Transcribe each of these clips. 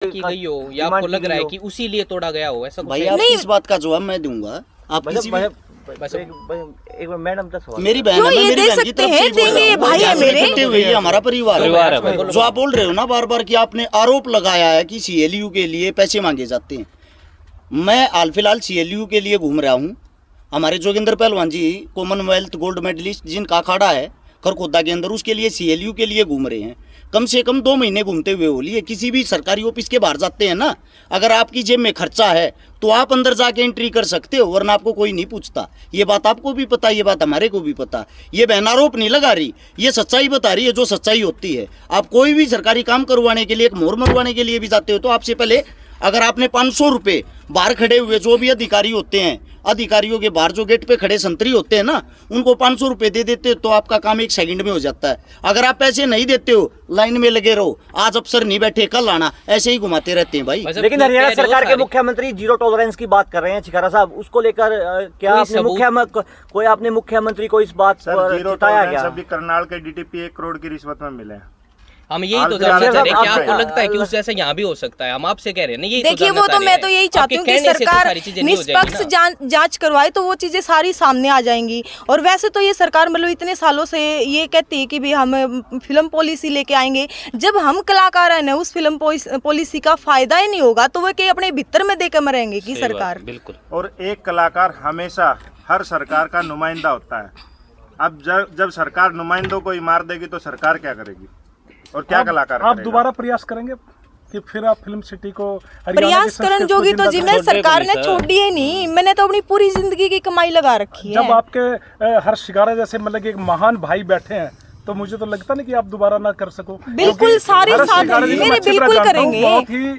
की गई हो या आपको लग रहा है कि उसी लिए तोड़ा गया हो, ऐसा भाई आप इस बात का जवाब मैं दूंगा। आप किसी भी एक बार मैडम का सवाल, मेरी बहन है, मैं मेरी बहन की तरफ से देंगे, भाई है मेरे, ये हमारा परिवार है। जो आप बोल रहे हो ना बार बार कि आपने आरोप लगाया है कि सीएलयू के लिए पैसे मांगे जाते हैं, मैं हाल फिलहाल सीएलयू के लिए घूम रहा हूँ। हमारे जोगिंदर पहलवान जी कॉमनवेल्थ गोल्ड मेडलिस्ट जिनका अखाड़ा है खरखोदा के अंदर, उसके लिए सीएलयू के लिए घूम रहे हैं। कम से कम 2 महीने घूमते हुए हो लिए। किसी भी सरकारी ऑफिस के बाहर जाते हैं ना, अगर आपकी जेब में खर्चा है तो आप अंदर जाके एंट्री कर सकते हो, वरना आपको कोई नहीं पूछता। ये बात आपको भी पता, ये बात हमारे को भी पता। ये बहन आरोप नहीं लगा रही, ये सच्चाई बता रही है जो सच्चाई होती है। आप कोई भी सरकारी काम करवाने के लिए, एक मोहर मरवाने के लिए भी जाते हो तो आपसे पहले अगर आपने 500 रुपये बाहर खड़े हुए जो भी अधिकारी होते हैं, अधिकारियों के बाहर जो गेट पे खड़े संतरी होते हैं ना, उनको 500 रुपये दे देते तो आपका काम 1 सेकंड में हो जाता है। अगर आप पैसे नहीं देते हो, लाइन में लगे रहो, आज अफसर नहीं बैठे कल आना, ऐसे ही घुमाते रहते हैं भाई। लेकिन हरियाणा सरकार के मुख्यमंत्री जीरो टॉलरेंस की बात कर रहे हैं चिकारा साहब, उसको लेकर क्या आपने मुख्यमंत्री को इस बात पर बताया गया? सभी करनाल के डीटीपी 1 करोड़ की रिश्वत में मिले। हम यही तो जानना चाह रहे हैं कि आपको लगता है कि उस जैसा यहाँ भी हो सकता है? हम आपसे कह रहे हैं ना, यही देखिए वो तो मैं तो यही चाहती हूँ कि सरकार निष्पक्ष जांच करवाए तो वो चीजें सारी सामने आ जाएंगी। और वैसे तो ये सरकार मतलब इतने सालों से ये कहती है कि भी हम फिल्म पॉलिसी लेके आएंगे, जब हम कलाकार है ना उस फिल्म पॉलिसी का फायदा ही नहीं होगा तो वो कहीं अपने भीतर में देकर मरेंगे की सरकार। बिल्कुल। और एक कलाकार हमेशा हर सरकार का नुमाइंदा होता है। अब जब सरकार नुमाइंदों को ही मार देगी तो सरकार क्या करेगी और क्या कलाकार आप दोबारा प्रयास करेंगे कि फिर आप फिल्म सिटी को प्रयास करने जोगी तो जी मैं सरकार ने छोड़ी है नहीं, मैंने तो अपनी पूरी जिंदगी की कमाई लगा रखी है। जब आपके हर शिकारा जैसे मतलब एक महान भाई बैठे हैं तो मुझे तो लगता नहीं कि आप दोबारा ना कर सको। बिल्कुल सारे साथ मेरे बिल्कुल करेंगे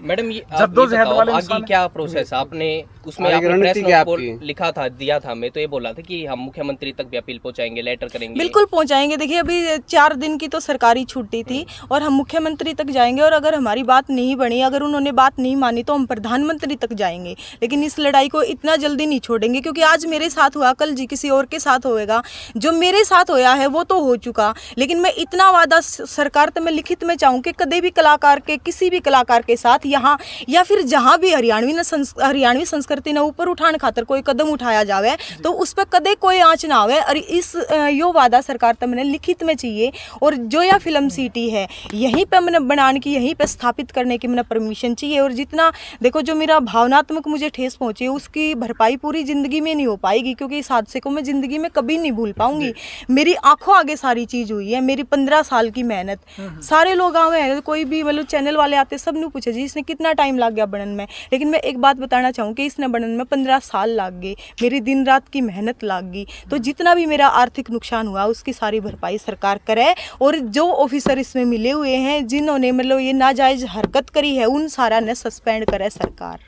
मैडम। जद्दोजहद वाले आगे क्या प्रोसेस आपने उसमें आपने प्रेस नोट को लिखा था, दिया था, मैं तो ये बोला था कि हम मुख्यमंत्री तक भी अपील पहुंचाएंगे, लेटर करेंगे। बिल्कुल पहुंचाएंगे। देखिए अभी 4 दिन की तो सरकारी छुट्टी थी और हम मुख्यमंत्री तक जाएंगे और अगर हमारी बात नहीं बनी, अगर उन्होंने बात नहीं मानी तो हम प्रधानमंत्री तक जाएंगे। लेकिन इस लड़ाई को इतना जल्दी नहीं छोड़ेंगे क्योंकि आज मेरे साथ हुआ, कल जी किसी और के साथ होएगा। जो मेरे साथ होया है वो तो हो चुका, लेकिन मैं इतना वादा सरकार तो मैं लिखित में चाहूँ कि कभी भी कलाकार के किसी भी कलाकार के साथ यहाँ या फिर जहाँ भी हरियाणवी संस्कृति ने ऊपर उठाने खातर कोई कदम उठाया जावे तो उस पर कदे कोई आँच ना आवे। और इस यो वादा सरकार तो मैंने लिखित में चाहिए। और जो यह फिल्म सिटी है यहीं पे मैंने बनाने की, यहीं पे स्थापित करने की मैंने परमिशन चाहिए। और जितना देखो जो मेरा भावनात्मक मुझे ठेस पहुँची है उसकी भरपाई पूरी जिंदगी में नहीं हो पाएगी क्योंकि इस हादसे को मैं जिंदगी में कभी नहीं भूल पाऊंगी। मेरी आंखों आगे सारी चीज़ हुई है, मेरी 15 साल की मेहनत। सारे लोग आए हैं, कोई भी मतलब चैनल वाले आते सब ने पूछा जी इसने कितना टाइम लग गया बनन में, लेकिन मैं एक बात बताना चाहूँ कि इसने बनन में 15 साल लग गए, मेरी दिन रात की मेहनत लग गई। तो जितना भी मेरा आर्थिक नुकसान हुआ उसकी सारी भरपाई सरकार करे। और जो ऑफिसर इसमें मिले हुए हैं जिन्होंने मतलब ये नाजायज हरकत करी है उन सारा ने सस्पेंड करे सरकार।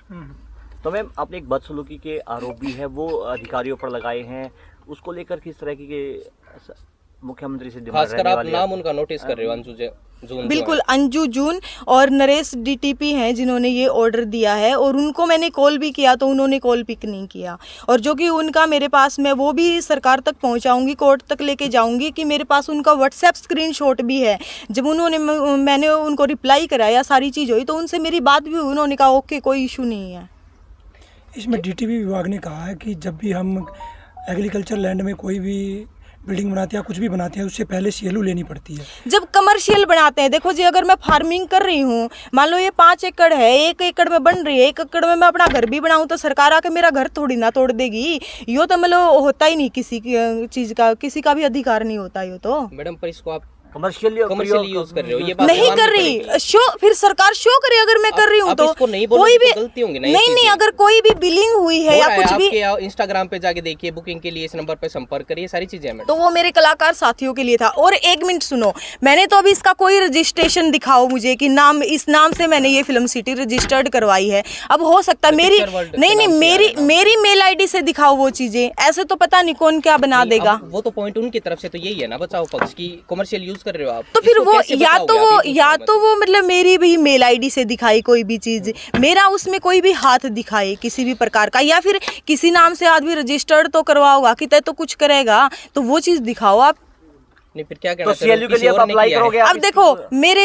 तो मैम आपने एक बदसलूकी के आरोप भी है वो अधिकारियों पर लगाए हैं, उसको लेकर किस तरह की मुख्यमंत्री से खासकर आप नाम उनका नोटिस कर रहे हो? अंजू जून। बिल्कुल अंजू जून और नरेश डीटीपी हैं जिन्होंने ये ऑर्डर दिया है और उनको मैंने कॉल भी किया तो उन्होंने कॉल पिक नहीं किया। और जो कि उनका मेरे पास, मैं वो भी सरकार तक पहुंचाऊंगी, कोर्ट तक लेके जाऊंगी कि मेरे पास उनका व्हाट्सएप स्क्रीनशॉट भी है। जब मैंने उनको रिप्लाई कराया सारी चीज़ हुई तो उनसे मेरी बात भी हुई, उन्होंने कहा ओके कोई इशू नहीं है। इसमें डीटीपी विभाग ने कहा है कि जब भी हम एग्रीकल्चर लैंड में कोई भी बिल्डिंग बनाते हैं या कुछ भी बनाते हैं उससे पहले सीएलयू लेनी पड़ती है। जब कमर्शियल बनाते हैं, देखो जी अगर मैं फार्मिंग कर रही हूँ, मान लो ये 5 एकड़ है, 1 एकड़ में बन रही है, 1 एकड़ में मैं अपना घर भी बनाऊँ तो सरकार आके मेरा घर थोड़ी ना तोड़ देगी। यो तो मतलब होता ही नहीं, किसी चीज़ का किसी का भी अधिकार नहीं होता। यो तो मैडम पर इसको आप कमर्शियल यूज कर रहे हो, ये बात नहीं कर रही। शो फिर सरकार शो करे अगर मैं कर रही हूँ तो कोई भी गलती होंगी ना। नहीं अगर कोई भी बिलिंग हुई है या कुछ भी, इंस्टाग्राम पे जाके देखिए, बुकिंग के लिए इस नंबर पे संपर्क करिए, सारी चीजें। तो वो मेरे कलाकार साथियों के लिए था। और 1 मिनट सुनो, मैंने तो अभी इसका कोई रजिस्ट्रेशन दिखाओ मुझे कि नाम, इस नाम से मैंने ये फिल्म सिटी रजिस्टर्ड करवाई है। अब हो सकता है मेरी मेरी मेल आईडी से दिखाओ वो चीजें, ऐसे तो पता नहीं कौन क्या बना देगा। वो तो पॉइंट उनकी तरफ से तो यही है ना, बचाओ पक्ष की कमर्शियल यूज कर रहे हो आप, तो फिर वो या तो वो मतलब मेरी भी मेल आईडी से दिखाई कोई भी चीज, मेरा उसमें कोई भी हाथ दिखाए किसी भी प्रकार का, या फिर किसी नाम से आदमी रजिस्टर्ड तो करवाओगा कि तय तो कुछ करेगा, तो वो चीज दिखाओ आप। नहीं फिर क्या तो कहना सीएलयू के लिए आप अप्लाई करोगे? अब देखो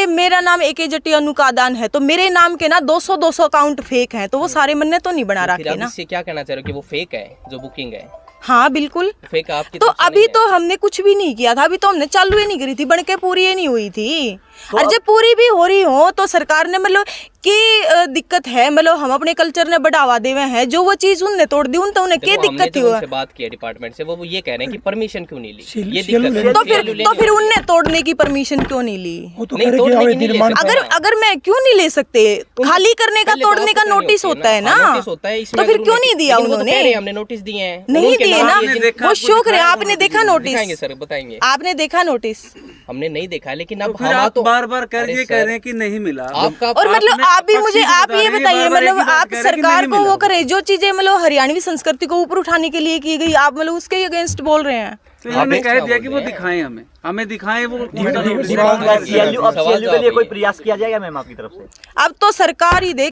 मेरा नाम AK जट्टी अनुकादान है, तो मेरे नाम के ना 200 अकाउंट फेक हैं, तो वो सारे मैंने तो नहीं बना फिर रखे आप ना। इससे क्या कहना चाह रहे हो कि वो फेक है जो बुकिंग है? हाँ बिल्कुल फेक आपकी तो तरफ से अभी नहीं है। तो हमने कुछ भी नहीं किया था, अभी तो हमने चालू ही नहीं करी थी, बनके पूरी ही नहीं हुई थी। और जब पूरी भी हो रही हो तो सरकार ने मतलब की दिक्कत है, मतलब हम अपने कल्चर ने बढ़ावा देवे हैं, जो वो चीज उनने तोड़ दी उन तो उन्हें क्या देखो, हमने दिक्कत थी? जब उनसे बात की है डिपार्टमेंट से, वो ये कह रहे हैं कि परमिशन क्यों नहीं ली, ये CLU दिक्कत है। तो फिर उनने तोड़ने की परमिशन क्यों नहीं ली? वो तो नहीं, कह रहे तोड़ने कि की अवैध नहीं ले निर्माण सकते। अगर मैं क्यों नहीं ले सकते? खाली करने का पहले तो तोड़ने का आपको नोटिस करनी होता है होती ना, नोटिस होता है, इसमें तो फिर जरूर क्यों नहीं- नहीं दिया लेकिन वो तो कह रहे उन्होंने? हैं, हमने नोटिस दिए हैं, नहीं उनके दिए नाम ना, ये जिन- वो शो करे आपने देखा दिखाएंगे नोटिस? सर, बताएंगे। आपने देखा नोटिस? हमने नहीं देखा, लेकिन अब फिर हम आप तो बार-बार कर अरे ये सर, कह रहे हैं कि नहीं मिला। आपका और मतलब आपने आप भी पक्षी मुझे को आप बता ये रहे हैं, बताइए, बार-बार एक मतलब ही बात आप कह रहे हैं कि सरकार नहीं को मिला। वो करे जो चीजें मतलब हरियाणवी संस्कृति को ऊपर उठाने के लिए की गई, आप मतलब उसके अगेंस्ट बोल रहे हैं। तो इन्होंने कह क्या दिया कि बोल वो रहे हैं? दिखाएं, हमें दिखाएं वो सीएलयू अब सवाल सीएलयू के लिए जवाब कोई है। प्रयास किया जाएगा मैम आपकी तरफ से? अब तो सरकार ही देख